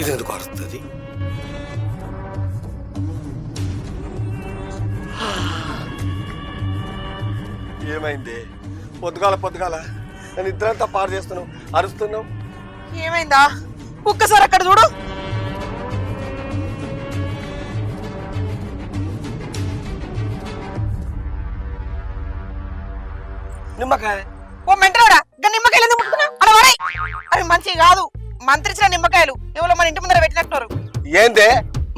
ఇది ఎందుకు అరుస్తుంది? ఏమైంది? పొద్దుగాల నేను ఇద్దరంతా పాడు చేస్తున్నావు, అరుస్తున్నావు. ఏమైందా? ఒక్కసారి అక్కడ చూడు. నిమ్మకాయ. ఓ మెంటలోడా, ఇంకా నిమ్మకాయలు ఎందుకు ముట్టుకున్నావు? అలా వాడాయి. అవి మంచివి కాదు, మంత్రించిన నిమ్మకాయలు ఎవరో మన ఇంటి ముందర పెట్టినట్టున్నారు. ఏందే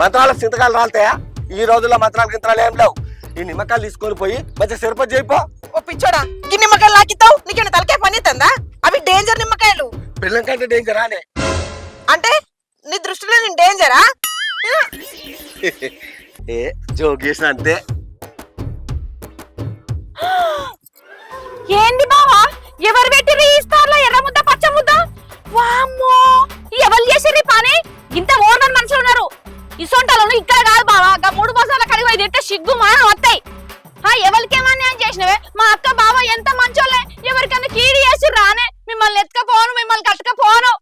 మంత్రాలకు చింతకాయలు రాలుతాయా? ఈ రోజుల్లో మంత్రాలు గింత్రాలు ఏం లేవు. ఈ నిమ్మకాయలు తీసుకొని పోయి మంచిగా సరిపడి చేయిపో. ఓ పిచ్చోడా, ఈ నిమ్మకాయలు లాకిస్తావు? నీకేమైనా తలకాయ పని అవుతుందా? అవి డేంజర్ నిమ్మకాయలు. పిల్లం కంటే డేంజర్ అనే అంటే నీ దృష్టిలో నేను డేంజరా? ఏ జోగేసిన అంతే. ఏంది బావా, ఎవరు పెట్టిర్రు ఈ ఇస్తార్లో ఎర్ర ముద్ద పచ్చ ముద్ద? వామ్మో, ఎవరు చేసిర్రు ఈ పని? ఇంత ఓనర్ మనుషులు ఉన్నారు. ఇసొంటలను ఇక్కడ కాదు బావా, గా 3 బజార్ల కడిగి పోయి తింటే సిగ్గు మానం వస్తాయి. ఎవరికేమన్నా అని చేసినవే? మా అక్క బావ ఎంత మంచోళ్ళే, ఎవరికన్నా కీడి చేసి రానే. మిమ్మల్ని ఎత్తుకపోను, మిమ్మల్ని కట్టుకపోను.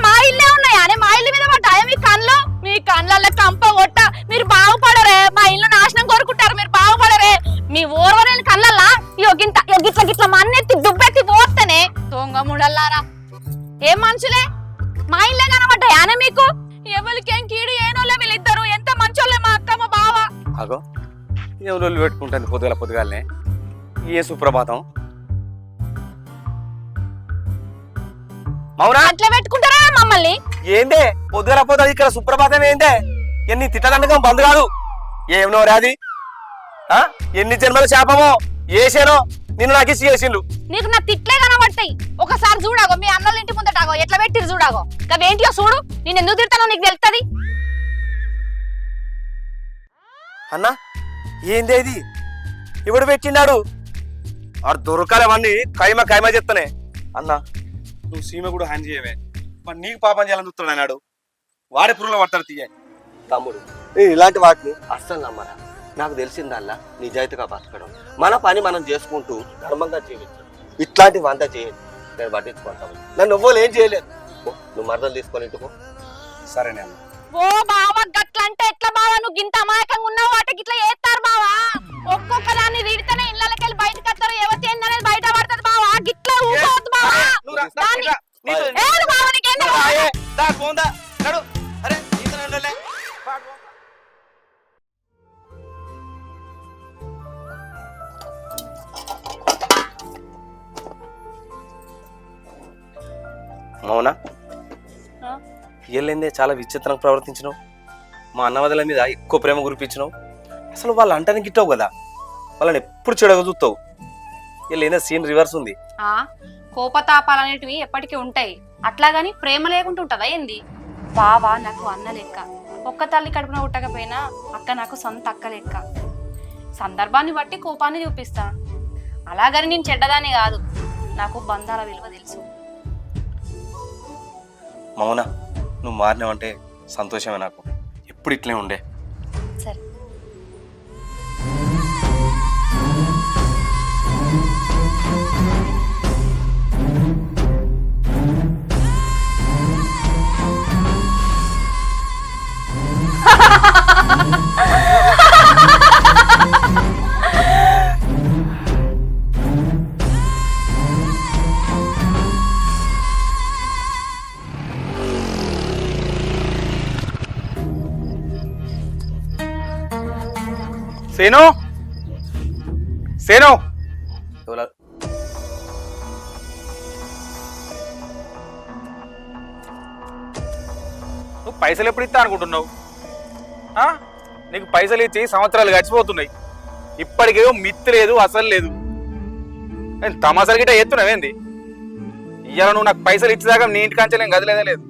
మా ఇల్లే ఉన్నాయానే, మా ఇల్లు మీద పడ్డాయా మీ కళ్ళు? మీ కళ్ళల్లో కంప కొట్ట. మీరు బాగుపడరే, మా ఇల్లు నాశనం కోరుకుంటారు. మీరు బాగుపడరే. మీ ఓర్వలేని కళ్ళల్లా గిట్ల మన్నెత్తి దుబ్బెత్తి పోస్తేనే దొంగ ముడల్లారా. ఏం మనుషులే, మా ఇల్లే కనబడ్డాయానే మీకు? ఎవరికేం కీడు ఏనోలే వీళ్ళిద్దరు. ఎంత మంచోళ్ళే మా అక్క మా బావ. అగో ఎవరు పెట్టుకుంటుంది పొద్దుగాలనే. ఏ సుప్రభాతం. అవునా? అట్లా పెట్టుకుంటారా మమ్మల్ని? ఏందే పొద్దుగల ఇక్కడ సుప్రభాతం ఏందే? ఎన్ని తిట్టదండకం బంద్ కాదు. ఏమనో రాది? ఎన్ని జన్మల శాపమో ఏసేనో నిన్ను నాకు ఇచ్చి చేసిండు. నీకు నా తిట్లే కనబడతాయి. ఒకసారి చూడాగో, మీ అన్నల ఇంటి ముందటాగో ఎట్లా పెట్టిరు చూడాగో. అవేంటియో చూడు. నేను ఎందుకు తిడతానో నీకు తెలుస్తుంది. అన్నా ఏంది ఇది? ఇప్పుడు పెట్టినాడు. ఆ దొరకాలవన్నీ కైమ చెప్తానే. అన్నా నువ్వు సీమ కూడా హ్యాండ్ చేయవే. మరి నీకు పాపం చేయాలని చూస్తున్నాడు అన్నాడు. వాడే పురుగులో పడతాడు తీయ. తమ్ముడు ఇలాంటి వాటిని అస్సలు నమ్మరా. నాకు తెలిసిందల్లా నిజాయితీగా బతకడం, మన పని మనం చేసుకుంటూ ధర్మంగా జీవించడం. ఇట్లాంటి వంట చేయదు. నేను పట్టించుకుంటాను. నన్ను నువ్వు ఏం చేయలేదు. నువ్వు మరదలు తీసుకొని ఇంటికో. సరేనే అన్న. ఓ బావా, గట్లంటే ఎట్లా బావా? నువ్వు గింత అమాయకంగా ఉన్నావు. వాటికి ఇట్లా చేస్తారు బావా. ఒక్కొక్క దాన్ని రీడితేనే ఇళ్ళకి వెళ్ళి బయటకు వస్తారు. ఎవరి ఏందనేది బయట పడుతుంది బావా. గిట్లా ఊకోవద్దు బావా. మౌనా ఏళ్ళైందే చాలా విచిత్రంగా ప్రవర్తించినావు. మా అన్నవదల మీద ఎక్కువ ప్రేమ కురిపించినావు. అసలు వాళ్ళు అంటనే గిట్టావు కదా, వాళ్ళని ఎప్పుడు చెడగా చూస్తావు. వీళ్ళైనా సీన్ రివర్స్ ఉంది. కోపతాపాలనేటివి ఎప్పటికీ ఉంటాయి. అట్లాగాని ప్రేమ లేకుండా ఉంటదా ఏంది? బావా నాకు అన్న లెక్క. ఒక్క తల్లి కడుపున పుట్టకపోయినా అక్క నాకు సొంత అక్క లెక్క. సందర్భాన్ని బట్టి కోపాన్ని చూపిస్తా. అలాగని నేను చెడ్డదాన్ని కాదు. నాకు బంధాల విలువ తెలుసు. మౌనా నువ్వు మారినావంటే సంతోషమే. నాకు ఎప్పుడు ఇట్లే ఉండే. సరే సేను సేను నువ్వు పైసలు ఎప్పుడు ఇస్తా అనుకుంటున్నావు? నీకు పైసలు ఇచ్చి సంవత్సరాలు గడిచిపోతున్నాయి. ఇప్పటికేమో మిత్తి లేదు, అసలు లేదు. నేను తమాసలు గిట్ట ఎత్తున్నావేంది? ఇవాళ నువ్వు నాకు పైసలు ఇచ్చేదాకా నీ ఇంటి కంచె నేను గదిలేదా లేదు.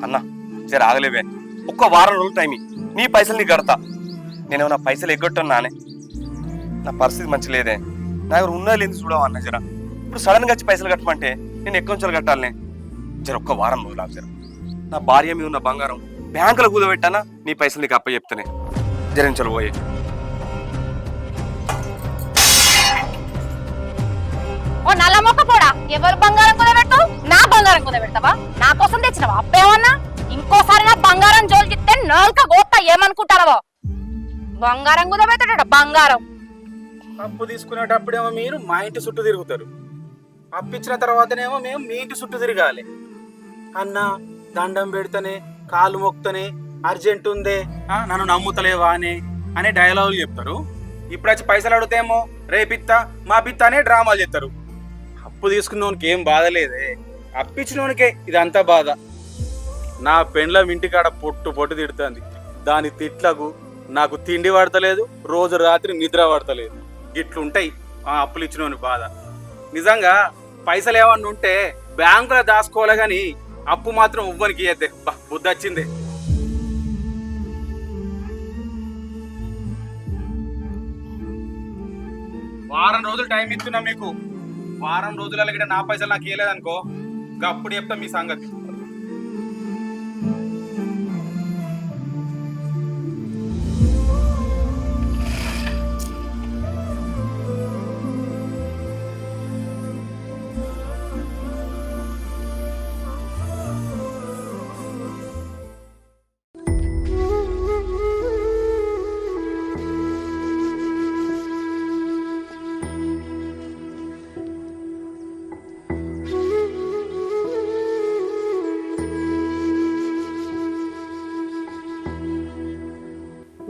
అన్నా జర ఆగలేవే. ఒక్క వారం రోజులు టైం నీ పైసలు నీకు కడతా. నేనేమన్నా పైసలు ఎగ్గొట్టున్నానే? నా పరిస్థితి మంచి లేదే. నా దగ్గర ఉన్నా లేదు చూడవన్నా జర. ఇప్పుడు సడన్గా వచ్చి పైసలు కట్టమంటే నేను ఎక్కువ నుంచి కట్టాలనే. జర ఒక్క వారం రోజులు జర. నా భార్య మీద ఉన్న బంగారం బ్యాంకులో కూదబెట్టానా నీ పైసలు నీకు అప్ప చెప్తానే. జరించలు పోయే. ఓ నల్ల మొక్క పోడా, ఎవరు బంగారం కుదబెట్టావు? నా బంగారం కుదబెడతావా? నా కోసం తెచ్చినవా అప్పేమన్నా? ఇంకోసారి నా బంగారం జోలికిస్తే నాలుక గోత్త ఏమనుకుంటారవో. బంగారం కుదబెట్టాడ బంగారం. అప్పు తీసుకునేటప్పుడేమో మీరు మా ఇంటి చుట్టూ తిరుగుతారు, అప్పిచ్చిన తర్వాతనేమో మేము మీ ఇంటి చుట్టూ తిరగాలి. అన్న దండం పెడితేనే కాలు మొక్తనే అర్జెంట్ ఉందే నన్ను నమ్ముతలేవా అనే డైలాగులు చెప్తారు. ఇప్పుడు వచ్చి పైసలు అడిగితేమో రేపిత్తా మా పిత్త అనే డ్రామాలు చెప్తారు. అప్పు తీసుకున్నోనికి ఏం బాధ లేదే, అప్పిచ్చినోనికే ఇదంతా బాధ. నా పెండ్లం ఇంటికాడ పొట్టు పొట్టు తిడుతుంది. దాని తిట్లకు నాకు తిండి పడతలేదు, రోజు రాత్రి నిద్ర పడతలేదు. ఇట్లుంటాయి ఆ అప్పులు ఇచ్చినోని బాధ. నిజంగా పైసలు ఏమన్నా ఉంటే బ్యాంకులో దాచుకోవాలి కానీ అప్పు మాత్రం ఉవ్వనికి ఇయ్యద్దే. బుద్ధి వచ్చిందే. వారం రోజులు టైం ఇస్తున్నా మీకు. వారం రోజుల గిట్ట నా పైసలు నాకు ఇవ్వలేదనుకో అప్పుడు చెప్తా మీ సంగతి.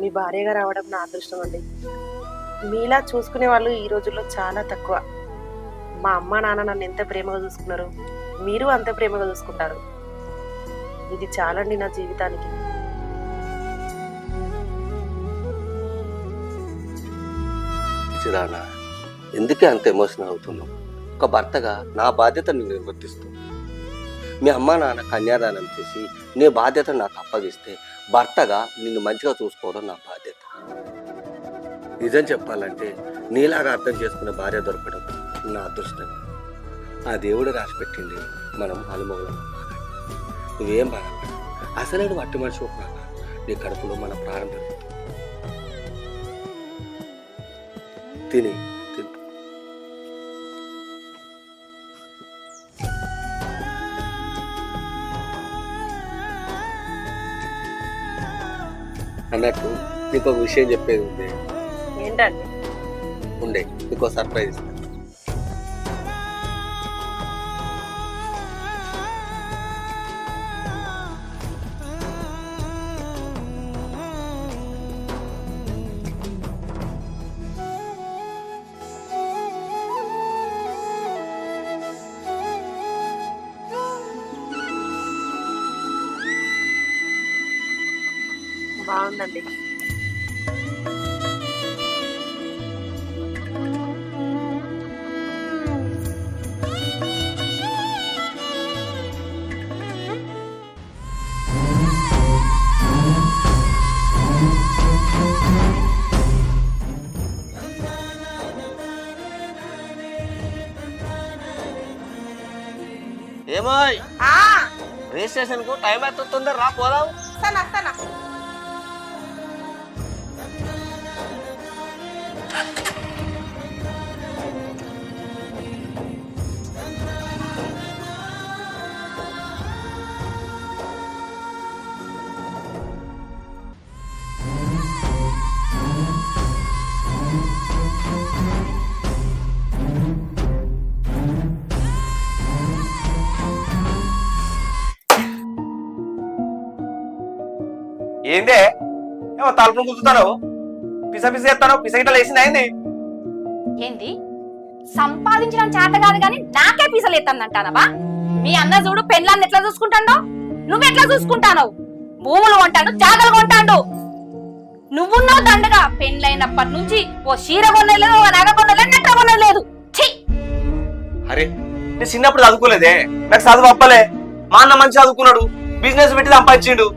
మీ భార్యగా రావడం నా అదృష్టం అండి. మీలా చూసుకునే వాళ్ళు ఈ రోజుల్లో చాలా తక్కువ. మా అమ్మ నాన్న నన్ను ఎంత ప్రేమగా చూసుకున్నారు, మీరు అంత ప్రేమగా చూసుకుంటారు. ఇది చాలండి నా జీవితానికి. చిరానా ఎందుకే అంత ఎమోషనల్ అవుతున్నావు? ఒక భర్తగా నా బాధ్యతను నిర్వర్తిస్తూ మీ అమ్మా నాన్న కన్యాదానం చేసి నీ బాధ్యత నాకు అప్పగిస్తే భర్తగా నిన్ను మంచిగా చూసుకోవడం నా బాధ్యత. నిజం చెప్పాలంటే నీలాగా అర్థం చేసుకునే భార్య దొరకడం నా అదృష్టం. ఆ దేవుడు రాసిపెట్టింది మనం అనుభవం. నువ్వేం బాధపడ, అసలే నువ్వు అట్టి మనిషి ఒప్పుగా నీ కడుపులో మన ప్రాణం పెరుగుతుంది. తిని అన్నట్టు నీకు ఒక విషయం చెప్పేది ఉంది. ఏంటండి? ఉండే నీకు సర్ప్రైజ్ ఇస్తాను. బాగుందండి. ఏమోయ్ రిజిస్ట్రేషన్ కు టైం అవుతుందా? రా పోదాం. ఏందే ఏమో తలుపును గుర్తుతాను, పిస పిస చేస్తాను, పిస గిట్ట లేచింది అయింది. ఏంది సంపాదించడం చేత కాదు కానీ నాకే పీసలు ఎత్తందంటానవా? మీ అన్న చూడు పెళ్ళాన్ని ఎట్లా చూసుకుంటాడో, నువ్వెట్లా చూసుకుంటాను? భూములు కొంటాడు, జాగలు కొంటాడు. నువ్వున్నావు దండగా. పెళ్ళైనప్పటి నుంచి ఓ చీర కొనలేదు, ఓ నగ కొనలేదు, నెట్ట కొనలేదు. అరే నేను చిన్నప్పుడు చదువుకోలేదే, నాకు చదువు అప్పలే. మా అన్న మంచి చదువుకున్నాడు, బిజినెస్ పెట్టి సంపాదించిండు.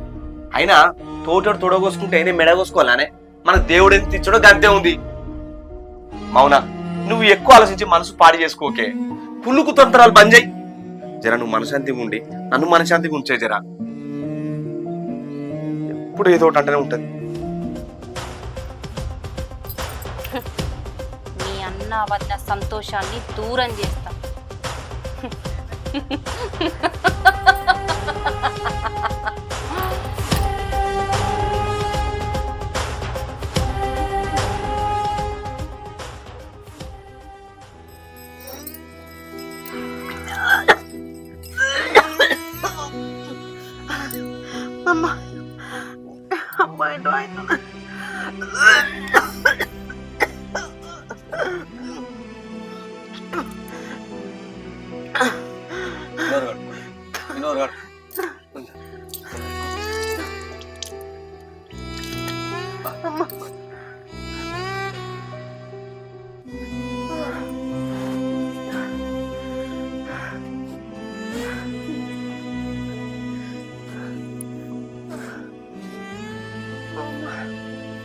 అయినా తోటడు తొడగోసుకుంటే నేను మెడగోసుకోవాలనే, మన దేవుడు ఎంత ఇచ్చాడో గంతే ఉంది. మౌనా నువ్వు ఎక్కువ ఆలోచించి మనసు పాడి చేసుకోకే, పుల్లుకు తంత్రాలు బంద్ చేయి. జర నువ్వు మనశాంతిగా ఉండి నన్ను మనశాంతిగా ఉంచే. జర ఎప్పుడు ఏదో ఒకటి అంటేనే ఉంటది. మీ అన్న వద్ద సంతోషాన్ని దూరం చేస్తా.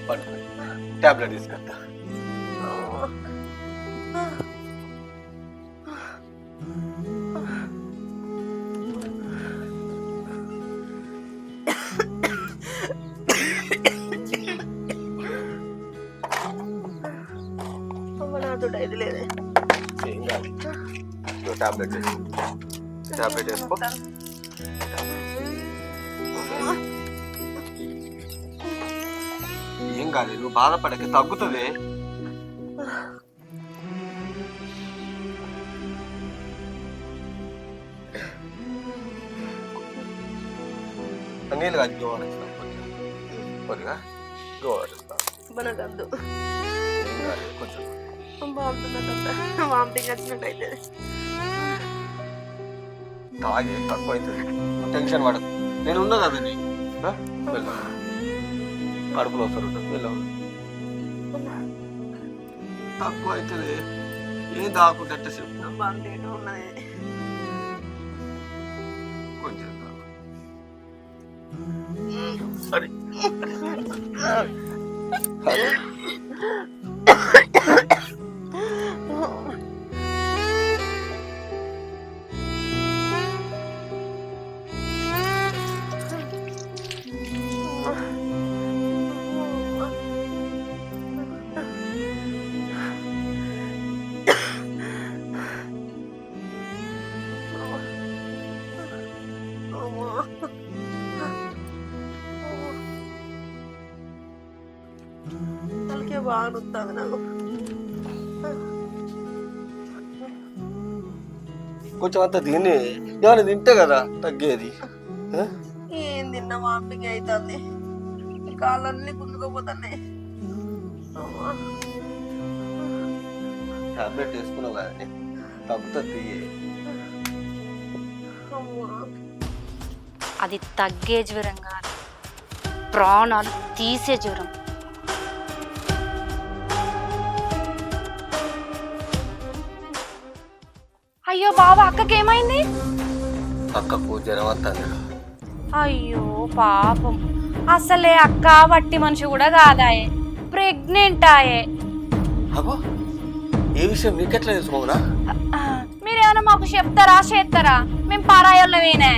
పట్టుకో టాబ్లెట్ తీసుకొస్తా. ఇది లేదే. ఏం కాదు, టాబ్లెట్ టాబ్లెట్ వేసుకో. ఏం కాదు, నువ్వు బాధపడక తగ్గుతుంది. నీళ్ళు కాదు, గోవారిస్తాను కొద్దిగా గోవారిస్తాను. మనకద్దు, ఏం కాదు, కొంచెం బాగుంటుందంట. వామిటింగ్ వచ్చినట్టు అయితే తాగే తక్కువ అవుతుంది. టెన్షన్ పడదు, నేను ఉన్నా కదా నీ వెళ్ళా కడుపులో వస్తారు వెళ్ళావు. తక్కువ అవుతుంది, ఏం దాకుంటే చెప్పు. బాగుంటే ఉన్నది కొంచెం సరే. తలకే బాగా నొస్తుంది నాకు. కొంచెం అంత తిని ఏమైనా తింటే కదా తగ్గేది. ఏం తిన్నా వామిటింగ్ అవుతుంది, కాళ్ళన్నీ గుంజుకోపోతున్నాయి. టాబ్లెట్ వేసుకున్నావు కానీ తగ్గుతుంది. అది తగ్గే జ్వరం కాదు, ప్రాణాలు తీసే జ్వరం. అయ్యో బాబా, అక్కకేమైంది? అక్కకు జ్వరం వస్తుంది. అయ్యో పాపం, అసలే అక్క వట్టి మనిషి కూడా కాదాయే, ప్రెగ్నెంట్ ఆయే. అగో, ఏ విషయం నీకెట్లా తెలుసుకోవునా? మీరేమైనా మాకు చెప్తారా చేస్తారా? మేము పారాయోళ్ళమేనే.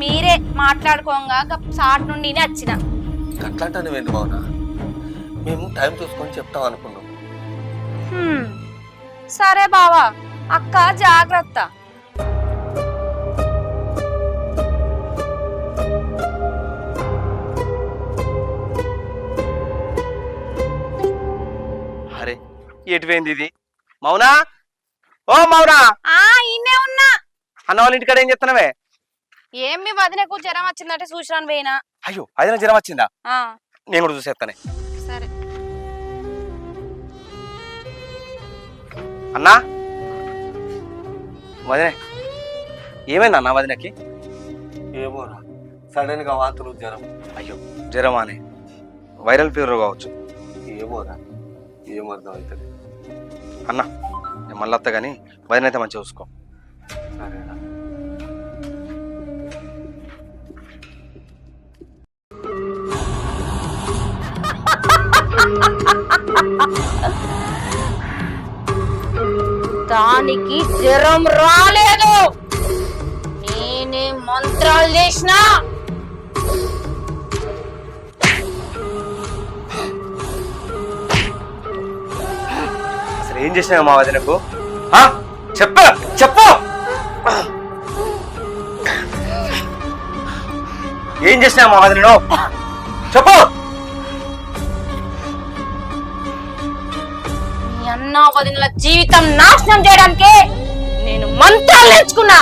మీరే మాట్లాడుకోగా సాట్ నుండి వచ్చిన. అట్లాంటి నువ్వేంటి బావునా? మేము టైం చూసుకొని చెప్తాం అనుకున్నాం. సరే బావా, అక్క జాగ్రత్త. అరే ఎటుపోయింది ఇది? మౌనా, ఓ మౌనా, ఇన్నే ఉన్నా. అన్న వాళ్ళ ఇంటికాడ ఏం చెప్తున్నావే? ఏం మీ వదినకు జ్వరం వచ్చిందంటే చూసిరాను పోయినా. అయ్యో, అదే జ్వరం వచ్చిందా? నేను కూడా చూసేస్తానే. సరే అన్నా, వదినే ఏమైంది అన్న వదినకి? ఏమోరా, సడన్ గా వాంతులు జ్వరం. అయ్యో, జ్వరమా అని? వైరల్ ఫీవర్ కావచ్చు. ఏమోరా, ఏమర్థం అవుతుంది. అన్న నేను మళ్ళీ వస్తా కానీ వదిన అయితే మంచిగా చూసుకో. సరేనా? దానికి జ్వరం రాలేదు, నేనే మంత్రాలు చేసినా. అసలు ఏం చేసినావు మా వదినకు? చెప్పు చెప్పు, ఏం చేసినావు మా వదినను? చెప్పు. మీ అన్న వదినల జీవితం నాశనం చేయడానికి నేను మంత్రాలు నేర్చుకున్నా.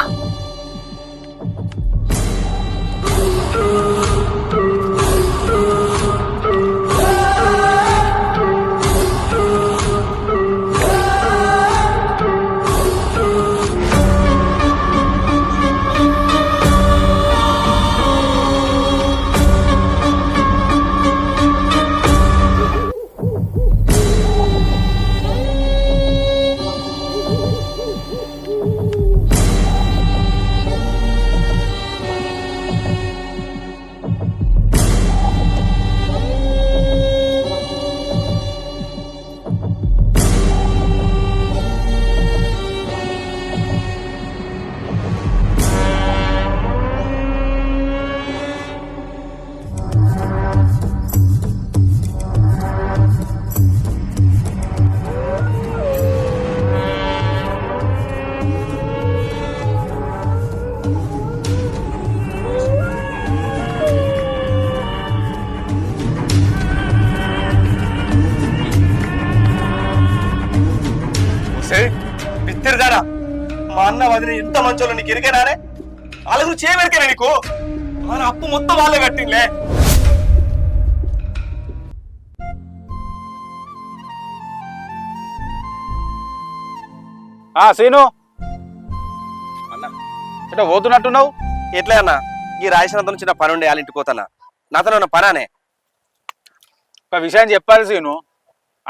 అన్న వదిన ఎంత మంచోళ్ళు నీకు ఎరికేనానే? వాళ్ళ గురించి ఏం ఎరికేనా నీకు? వాళ్ళ అప్పు మొత్తం వాళ్ళే కట్టిందిలే. సీను అన్న అంటే పోతున్నట్టున్నావు. ఎట్లే అన్న, ఈ రాజేశ్వరంతో చిన్న పని ఉండే వాళ్ళ ఇంటికి పోతానా. నాతో ఉన్న పనానే. ఒక విషయం చెప్పాలి సీను,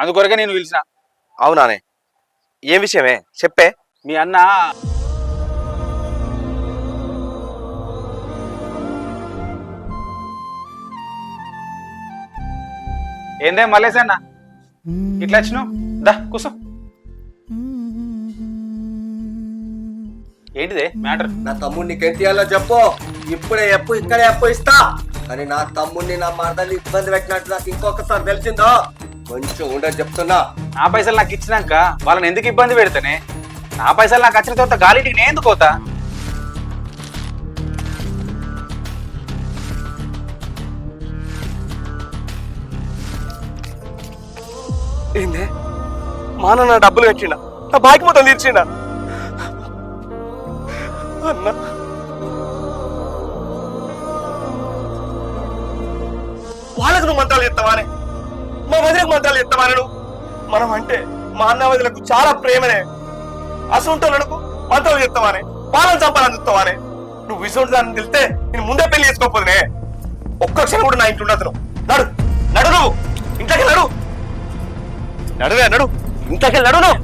అందుకొరకే నేను పిలిచిన. అవునానే? ఏం విషయమే చెప్పే. మీ అన్న ఏందే మల్లేశ్ అన్న ఇట్లా వచ్చినావు? దా కూర్చో. ఏంటిదే మ్యాటర్? నా తమ్ముడిని నీకు ఇయ్యాలో చెప్పు. ఇప్పుడే ఇక్కడే ఇస్తా. కానీ నా తమ్ముడిని నా మరదల్ని ఇబ్బంది పెట్టినట్టు నాకు ఇంకొకసారి తెలిసిందో కొంచెం ఉండదు చెప్తున్నా. నా పైసలు నాకు ఇచ్చినాక వాళ్ళని ఎందుకు ఇబ్బంది పెడతానే? నా పైసలు నాకు వచ్చిన తర్వాత గాలింటికి నేను ఎందుకు పోతా? ఏందే మా నాన్న డబ్బులు పెట్టిండా, నా బాకి మొత్తం తీర్చిండా? అన్న వాళ్ళకు నువ్వు మంత్రాలు చెప్తావానే? మా వదిలకు మంత్రాలు చెప్తావానే నువ్వు? మనం అంటే మా అన్న వదిలకు చాలా ప్రేమనే. అసలుంటోళ్ళకు మంత్రాలు చెప్తావానే? వాళ్ళని చంపాలని చెప్తావానే? నువ్వు విసుంటు దాన్ని తెలిస్తే నేను ముందే పెళ్లి చేసుకోకపోదునే. ఒక్క క్షణం కూడా నా ఇంట్లో ఉండదు. నడు నడు, నువ్వు ఇంట్లోకి నడు. నడువే నడు, ఇంట్లోకి నడు. నువ్వు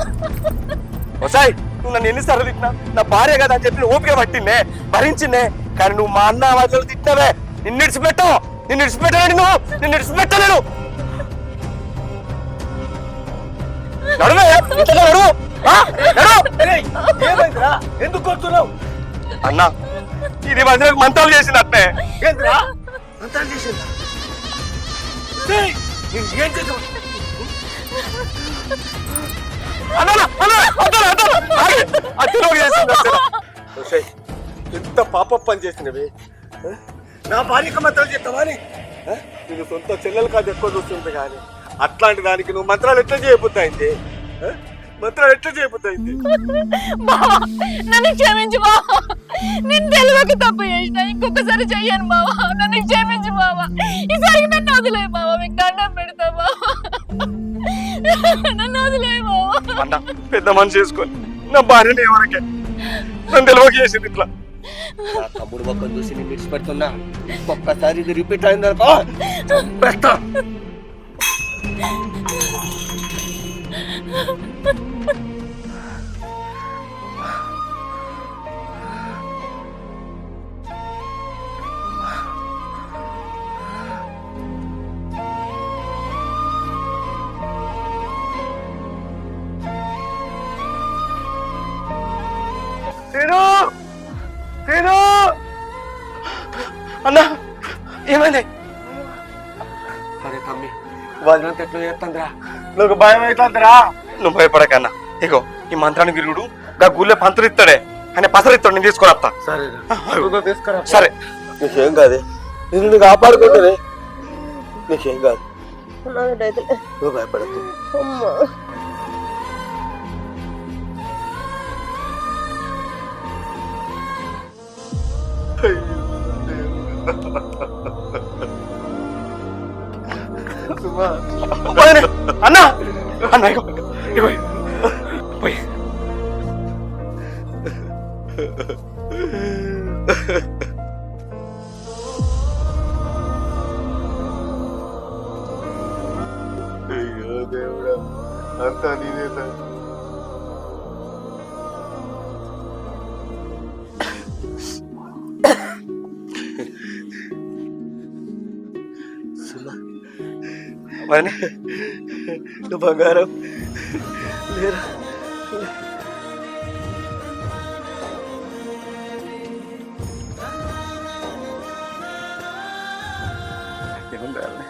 వసాయి, నువ్వు నన్ను ఎన్నిసార్లు తిట్టినా నా భార్య కదా అని చెప్పి ఓపిక పట్టిందే, భరించిందే. కానీ నువ్వు మా అన్న వదిలి తిట్టావే. నిన్ను ఇడిచిపెట్టావు, నిన్ను ఇడిచిపెట్టాడు. నువ్వు నిన్ను ఇడిచిపెట్టలేను. నడువే, ఇంతగా నడు. ఎందుకు కొడుతున్నావు అన్నా? ఇది మందిరకు మంత్రాలు చేసింది అట్నే. ఏంద్రా మంత్రాలు చేసిందా? ఏం చేసావు? ఎంత పాప పని చేసినవి. నా భార్యకు మంత్రాలు చేస్తావని నేను సొంత చెల్లెలు కాదు ఎక్కువ చూస్తుంది. కానీ అట్లాంటి దానికి నువ్వు మంత్రాలు ఎట్లా చేయబుద్దాయింది? మంత్రాలు ఎట్లా చేయబుద్దాయింది? బావా నన్ను క్షమించు బావా, నేను తెలియక తప్పు చేసిన. ఇంకొకసారి చెయ్యను బావా, నన్ను క్షమించు బావా. ఈసారి నన్ను వదిలే బావా, మీకు దండం పెడతా బావా, నన్ను వదిలే బావా. అన్న పెద్ద మనిషి చేసుకొని నా భార్యని ఎవరికే నన్ను తెలియక చేసింది ఇట్లా. నా తమ్ముడు మొక్కం చూసి నేను విడిచిపెడుతున్నా. ఒక్కసారి ఇది రిపీట్ అయిందనుకో పెడతా. అన్నా ఏమైంది? అరే తమ్మి, వదిలినంత ఎట్లా చేస్తుందిరా? నువ్వు భయం అవుతుందిరా. నువ్వు భయపడకన్నా. ఇగో ఈ మంత్రాన్ని విరుగుడు గా గుళ్ళే పంతులు ఇస్తాడే, ఆయన పసరిస్తాడు. నేను తీసుకొని వస్తా. సరే సరే. నీకేం కాదు, నిన్ను కాపాడుకుంటుంది. నీకేం కాదు, నువ్వు భయపడద్దు. అన్నా అన్నా ఇగో ఇగో పోయి. అయ్యో దేవుడా, అంతా నీదేదా? నువ్వు బంగారం లేరా? ఏముండాలి?